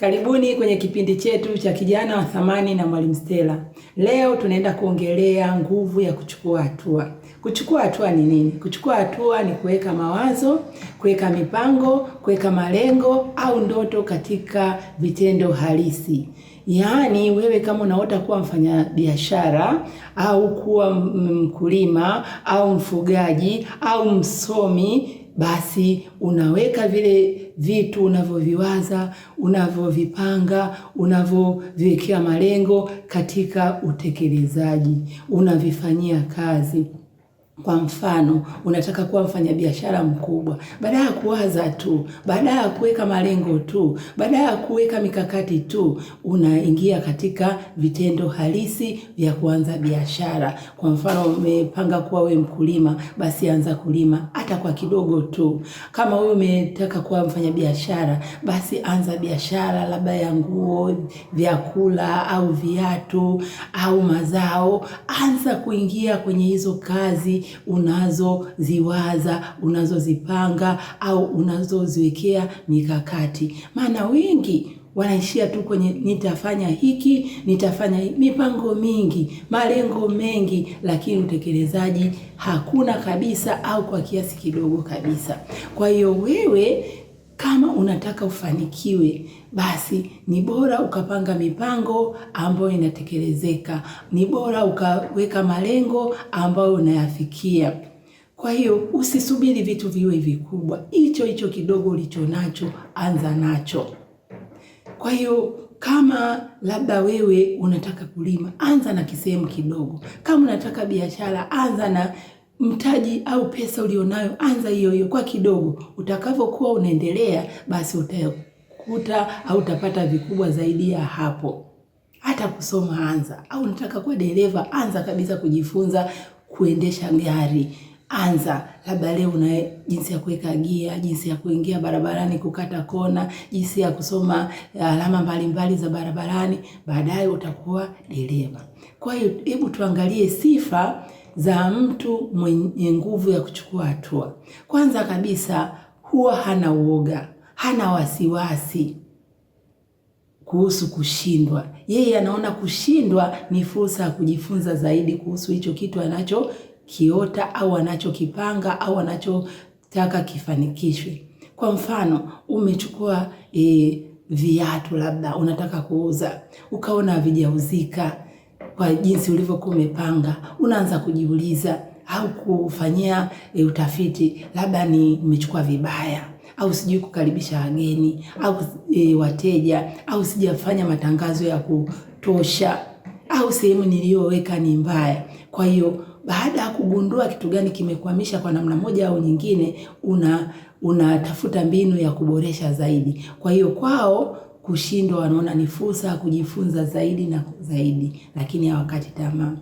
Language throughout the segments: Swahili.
Karibuni kwenye kipindi chetu cha Kijana wa Thamani na Mwalimu Stella. Leo tunaenda kuongelea nguvu ya kuchukua hatua. Kuchukua hatua ni nini? Kuchukua hatua ni kuweka mawazo, kuweka mipango, kuweka malengo au ndoto katika vitendo halisi. Yaani wewe kama unaota kuwa mfanya biashara au kuwa mkulima au mfugaji au msomi, basi unaweka vile vitu unavyoviwaza, unavyovipanga, unavyoviwekea malengo katika utekelezaji, unavifanyia kazi. Kwa mfano, unataka kuwa mfanyabiashara mkubwa. Baada ya kuwaza tu, baada ya kuweka malengo tu, baada ya kuweka mikakati tu, unaingia katika vitendo halisi vya kuanza biashara. Kwa mfano, umepanga kuwa wewe mkulima, basi anza kulima hata kwa kidogo tu. Kama wewe umetaka kuwa mfanyabiashara, basi anza biashara labda ya nguo, vyakula au viatu au mazao. Anza kuingia kwenye hizo kazi unazoziwaza, unazozipanga au unazoziwekea mikakati. Maana wengi wanaishia tu kwenye nitafanya hiki, nitafanya mipango mingi, malengo mengi, lakini utekelezaji hakuna kabisa au kwa kiasi kidogo kabisa. Kwa hiyo wewe kama unataka ufanikiwe, basi ni bora ukapanga mipango ambayo inatekelezeka. Ni bora ukaweka malengo ambayo unayafikia. Kwa hiyo usisubiri vitu viwe vikubwa. Hicho kidogo ulicho nacho, anza nacho. Kwa hiyo kama labda wewe unataka kulima, anza na kisehemu kidogo. Kama unataka biashara, anza na mtaji au pesa ulionayo, anza hiyo kwa kidogo. Utakavyokuwa unaendelea, basi utakuta au utapata vikubwa zaidi ya hapo. Hata kusoma anza, au unataka kuwa dereva, anza kabisa kujifunza kuendesha gari. Anza, labda leo una jinsi ya kuweka gia, jinsi ya kuingia barabarani, kukata kona, jinsi ya kusoma alama mbalimbali za barabarani, baadaye utakuwa dereva. Kwa hiyo hebu tuangalie sifa za mtu mwenye nguvu ya kuchukua hatua. Kwanza kabisa, huwa hana uoga, hana wasiwasi kuhusu kushindwa. Yeye anaona kushindwa ni fursa ya kujifunza zaidi kuhusu hicho kitu anachokiota au anachokipanga au anachotaka kifanikishwe. Kwa mfano, umechukua viatu labda unataka kuuza, ukaona havijauzika kwa jinsi ulivyokuwa umepanga, unaanza kujiuliza au kufanyia utafiti, labda ni umechukua vibaya au sijui kukaribisha wageni au wateja au sijafanya matangazo ya kutosha au sehemu niliyoweka ni mbaya. Kwa hiyo baada ya kugundua kitu gani kimekwamisha kwa namna moja au nyingine, unatafuta mbinu ya kuboresha zaidi. Kwa hiyo kwao kushindwa wanaona ni fursa ya kujifunza zaidi na zaidi, lakini hawakati tamaa.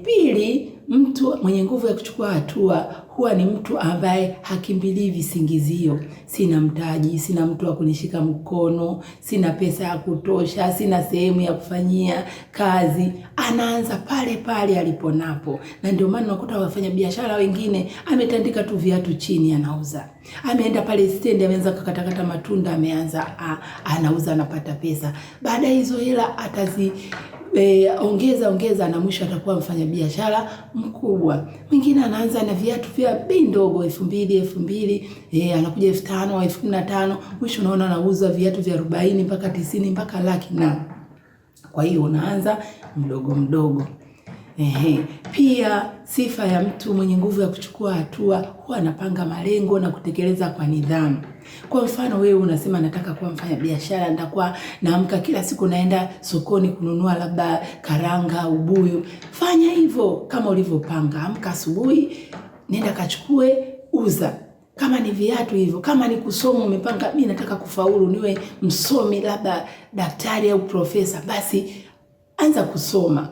Pili, mtu mwenye nguvu ya kuchukua hatua huwa ni mtu ambaye hakimbilii visingizio. Sina mtaji, sina mtu wa kunishika mkono, sina pesa ya kutosha, sina sehemu ya kufanyia kazi. Anaanza pale pale aliponapo. Na ndio maana unakuta wafanya biashara wengine ametandika tu viatu chini anauza. Ameenda pale stendi ameanza kukatakata matunda ameanza anauza anapata pesa. Baada hizo hela ongeza na mwisho atakuwa mfanya biashara mkubwa. Mwingine anaanza na viatu vya bei ndogo 2,000 anakuja 5,000 au 15,000, mwisho unaona anauza viatu vya 40 mpaka 90 mpaka laki na. Kwa hiyo unaanza mdogo mdogo. Pia sifa ya mtu mwenye nguvu ya kuchukua hatua huwa anapanga malengo na kutekeleza kwa nidhamu. Kwa mfano wewe unasema nataka kuwa mfanya biashara, nitakuwa naamka kila siku naenda sokoni kununua labda karanga, ubuyu. Fanya hivyo kama ulivyopanga. Amka asubuhi, nenda kachukue, uza. Kama ni viatu hivyo, kama ni kusoma umepanga mimi nataka kufaulu niwe msomi labda daktari au profesa, basi anza kusoma.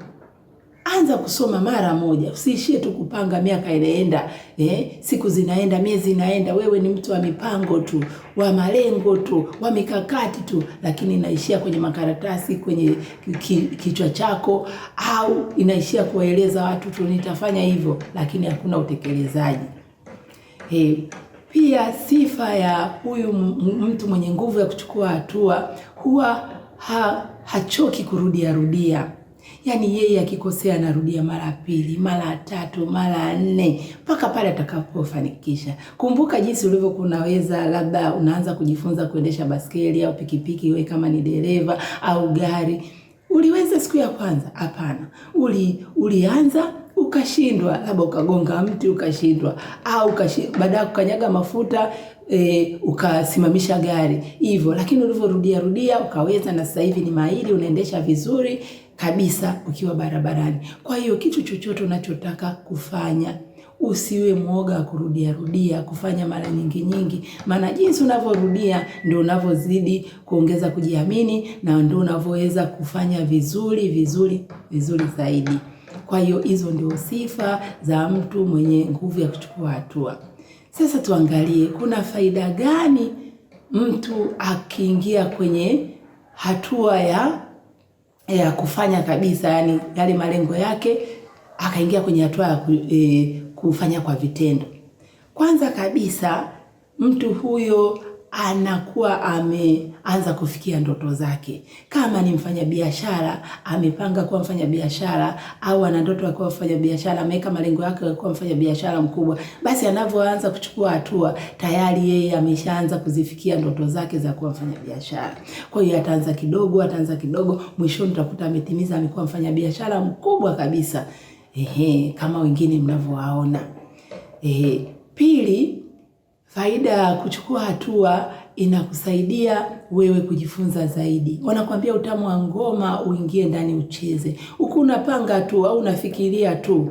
Anza kusoma mara moja. Usiishie tu kupanga miaka inaenda, siku zinaenda, miezi inaenda, wewe ni mtu wa mipango tu, wa malengo tu, wa mikakati tu, lakini inaishia kwenye makaratasi, kwenye kichwa chako au inaishia kuwaeleza watu tu nitafanya hivyo, lakini hakuna utekelezaji. Pia sifa ya huyu mtu mwenye nguvu ya kuchukua hatua huwa hachoki rudia. Yaani yeye akikosea anarudia mara pili, mara tatu, mara nne mpaka pale atakapofanikisha. Kumbuka jinsi ulivyokuwa unaweza, labda unaanza kujifunza kuendesha baskeli au pikipiki, wewe kama ni dereva au gari. Uliweza siku ya kwanza? Hapana. Ulianza ukashindwa, labda ukagonga mti ukashindwa, au baada ya kukanyaga mafuta ukasimamisha gari hivyo, lakini ulivyorudia ukaweza, na sasa hivi ni mahiri, unaendesha vizuri kabisa ukiwa barabarani. Kwa hiyo kitu chochote unachotaka kufanya, usiwe mwoga kurudia kufanya mara nyingi, maana jinsi unavyorudia ndio unavyozidi kuongeza kujiamini, na ndio unavyoweza kufanya vizuri zaidi. Kwa hiyo hizo ndio sifa za mtu mwenye nguvu ya kuchukua hatua. Sasa tuangalie kuna faida gani mtu akiingia kwenye hatua ya kufanya kabisa, yani yale malengo yake, akaingia kwenye hatua ya kufanya kwa vitendo. Kwanza kabisa mtu huyo anakuwa ameanza kufikia ndoto zake. Kama ni mfanyabiashara, amepanga kuwa mfanyabiashara, au ana ndoto ya kuwa mfanyabiashara, ameweka malengo yake ya kuwa mfanyabiashara mkubwa, basi anavyoanza kuchukua hatua, tayari yeye ameshaanza kuzifikia ndoto zake za kuwa mfanyabiashara. Kwa hiyo ataanza kidogo, mwishoni utakuta ametimiza, amekuwa mfanyabiashara mkubwa kabisa. Kama wengine mnavyowaona. Pili, faida ya kuchukua hatua inakusaidia wewe kujifunza zaidi. Wanakuambia utamu wa ngoma uingie ndani ucheze. Huku unapanga tu au unafikiria tu,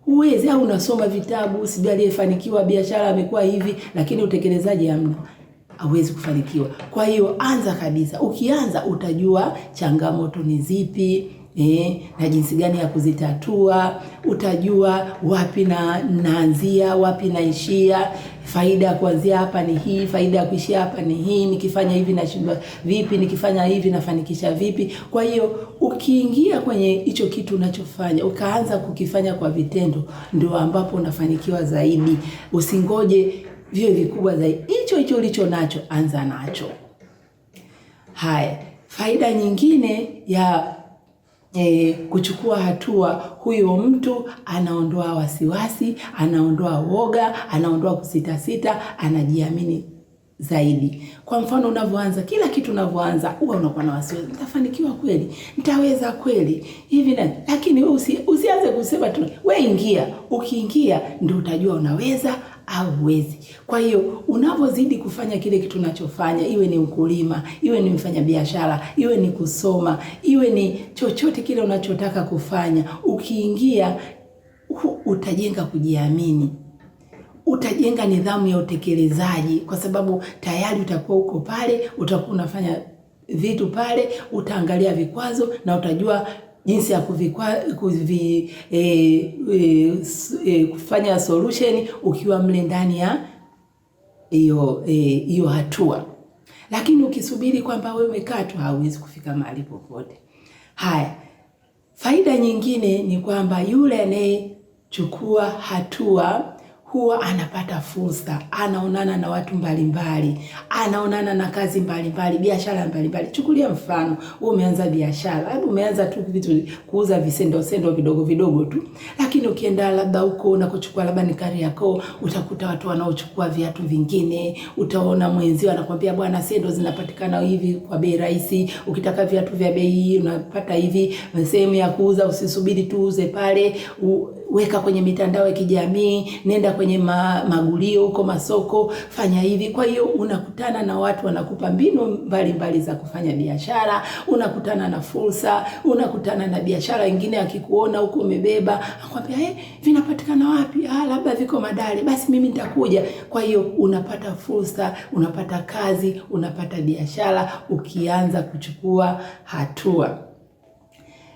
uwezi, au unasoma vitabu, sijui aliyefanikiwa biashara amekuwa hivi, lakini utekelezaji hamna, hauwezi kufanikiwa. Kwa hiyo anza kabisa. Ukianza utajua changamoto ni zipi, na jinsi gani ya kuzitatua. Utajua wapi naanzia, wapi naishia. Faida ya kuanzia hapa ni hii, faida ya kuishia hapa ni hii. Nikifanya hivi nashindwa vipi, nikifanya hivi nafanikisha vipi. Kwa hiyo ukiingia kwenye hicho kitu unachofanya, ukaanza kukifanya kwa vitendo, ndio ambapo unafanikiwa zaidi. Usingoje viwe vikubwa zaidi. Hicho ulicho nacho, anza nacho. Haya, faida nyingine ya kuchukua hatua, huyo mtu anaondoa wasiwasi, anaondoa woga, anaondoa kusita, anajiamini zaidi. Kwa mfano unavyoanza, kila kitu unavyoanza huwa unakuwa na wasiwasi, nitafanikiwa kweli? Nitaweza kweli? Hivi na lakini wewe usianze kusema tu, wewe ingia. Ukiingia ndio utajua unaweza au huwezi. Kwa hiyo unavyozidi kufanya kile kitu unachofanya, iwe ni ukulima, iwe ni mfanyabiashara, iwe ni kusoma, iwe ni chochote kile unachotaka kufanya, ukiingia utajenga kujiamini. Utajenga nidhamu ya utekelezaji, kwa sababu tayari utakuwa uko pale, utakuwa unafanya vitu pale, utaangalia vikwazo na utajua jinsi ya kufanya solution ukiwa mle ndani ya hiyo hatua. Lakini ukisubiri kwamba wewe umekaa tu, hauwezi kufika mahali popote. Haya, faida nyingine ni kwamba yule anayechukua hatua huwa anapata fursa, anaonana na watu mbalimbali, anaonana na kazi mbalimbali, biashara mbalimbali. Chukulia mfano, wewe umeanza biashara, labda umeanza tu vitu kuuza visendo vidogo tu. Lakini ukienda labda huko na kuchukua labda ni Kariakoo, utakuta watu wanaochukua viatu vingine, utaona mwenzio anakuambia bwana, sendo zinapatikana hivi kwa bei rahisi, ukitaka viatu vya bei unapata hivi, sehemu ya kuuza, usisubiri tu uze pale, weka kwenye mitandao ya kijamii, nenda kwenye magulio huko, masoko, fanya hivi. Kwa hiyo unakutana na watu wanakupa mbinu mbalimbali za kufanya biashara, unakutana na fursa, unakutana na biashara nyingine akikuona huko umebeba, akwambia vinapatikana wapi? Labda viko Madale, basi mimi nitakuja. Kwa hiyo unapata fursa, unapata kazi, unapata biashara ukianza kuchukua hatua.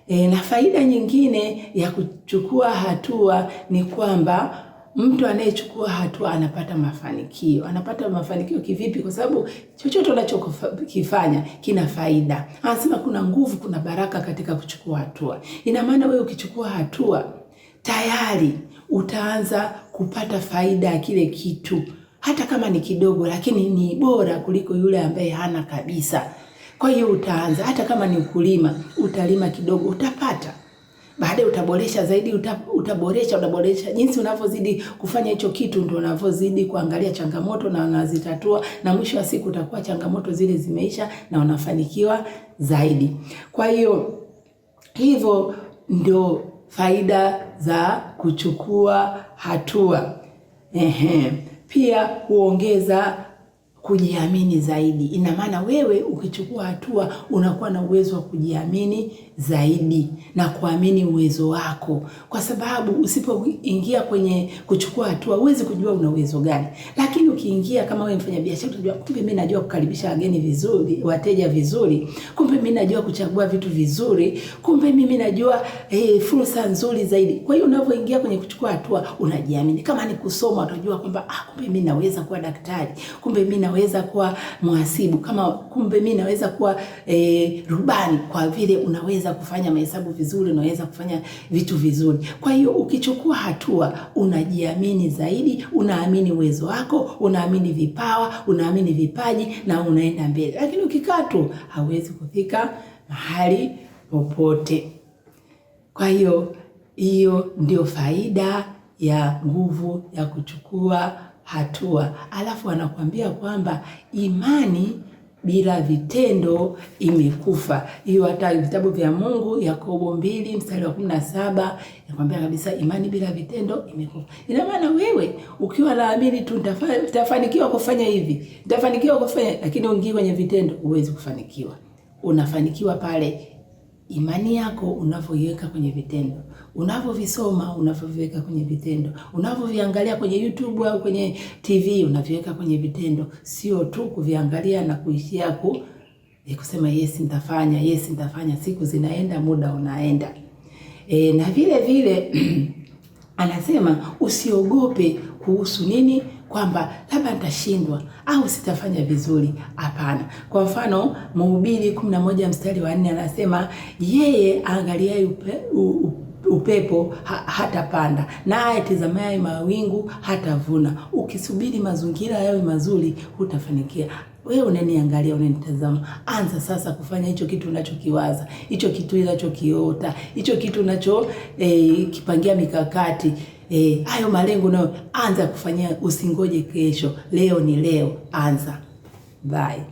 Na faida nyingine ya kuchukua hatua ni kwamba mtu anayechukua hatua anapata mafanikio. Anapata mafanikio kivipi? Kwa sababu chochote unachokifanya kina faida. Anasema kuna nguvu, kuna baraka katika kuchukua hatua. Ina maana wewe ukichukua hatua, tayari utaanza kupata faida ya kile kitu. hata kama ni kidogo, lakini ni bora kuliko yule ambaye hana kabisa. Kwa hiyo utaanza, hata kama ni ukulima, utalima kidogo, utapata. Baadaye utaboresha zaidi, utaboresha. Jinsi unavyozidi kufanya hicho kitu ndio unavyozidi kuangalia changamoto na unazitatua, na mwisho wa siku utakuwa changamoto zile zimeisha na unafanikiwa zaidi. Kwa hiyo hivyo ndio faida za kuchukua hatua. Pia huongeza kujiamini zaidi. Ina maana wewe ukichukua hatua unakuwa na uwezo wa kujiamini zaidi na kuamini uwezo wako, kwa sababu usipoingia kwenye kuchukua hatua huwezi kujua una uwezo gani. Lakini ukiingia kama wewe mfanya biashara, utajua kumbe mimi najua kukaribisha wageni vizuri, wateja vizuri, kumbe mimi najua kuchagua vitu vizuri, kumbe mimi najua fursa nzuri zaidi. Kwa hiyo unapoingia kwenye kuchukua hatua unajiamini. Kama ni kusoma, utajua kwamba kumbe mimi naweza kuwa daktari, kumbe mimi naweza kuwa mhasibu, kumbe mimi naweza kuwa rubani, kwa vile unaweza kufanya mahesabu vizuri, unaweza kufanya vitu vizuri. Kwa hiyo ukichukua hatua unajiamini zaidi, unaamini uwezo wako, unaamini vipawa, unaamini vipaji na unaenda mbele. Lakini ukikaa tu hauwezi kufika mahali popote. Kwa hiyo ndio faida ya nguvu ya kuchukua hatua. Alafu anakuambia kwamba imani bila vitendo imekufa. Hiyo hata vitabu vya Mungu, Yakobo 2:17 inakwambia kabisa imani bila vitendo imekufa. Ina maana wewe ukiwa naamini tu nitafanikiwa kufanya hivi, nitafanikiwa kufanya, lakini uingie kwenye vitendo, huwezi kufanikiwa. Unafanikiwa pale imani yako unavyoiweka kwenye vitendo, unavyovisoma, unavyoviweka kwenye vitendo, unavyoviangalia kwenye YouTube au kwenye TV, unaviweka kwenye vitendo. Sio tu kuviangalia na kuishia kusema yes nitafanya, siku zinaenda, muda unaenda. Na vile vile anasema usiogope kuhusu nini, kwamba labda nitashindwa au sitafanya vizuri. Hapana. Kwa mfano Mhubiri 11:4 anasema yeye angaliaye upepo hatapanda, naye tazamaye mawingu hatavuna. Ukisubiri mazingira yawe mazuri hutafanikiwa. Wewe unaniangalia, unanitazama, anza sasa kufanya hicho kitu unachokiwaza, hicho kitu unachokiota, hicho kitu unacho kipangia mikakati. Hayo malengo nayo anza kufanyia, usingoje kesho. Leo ni leo, anza. Bye.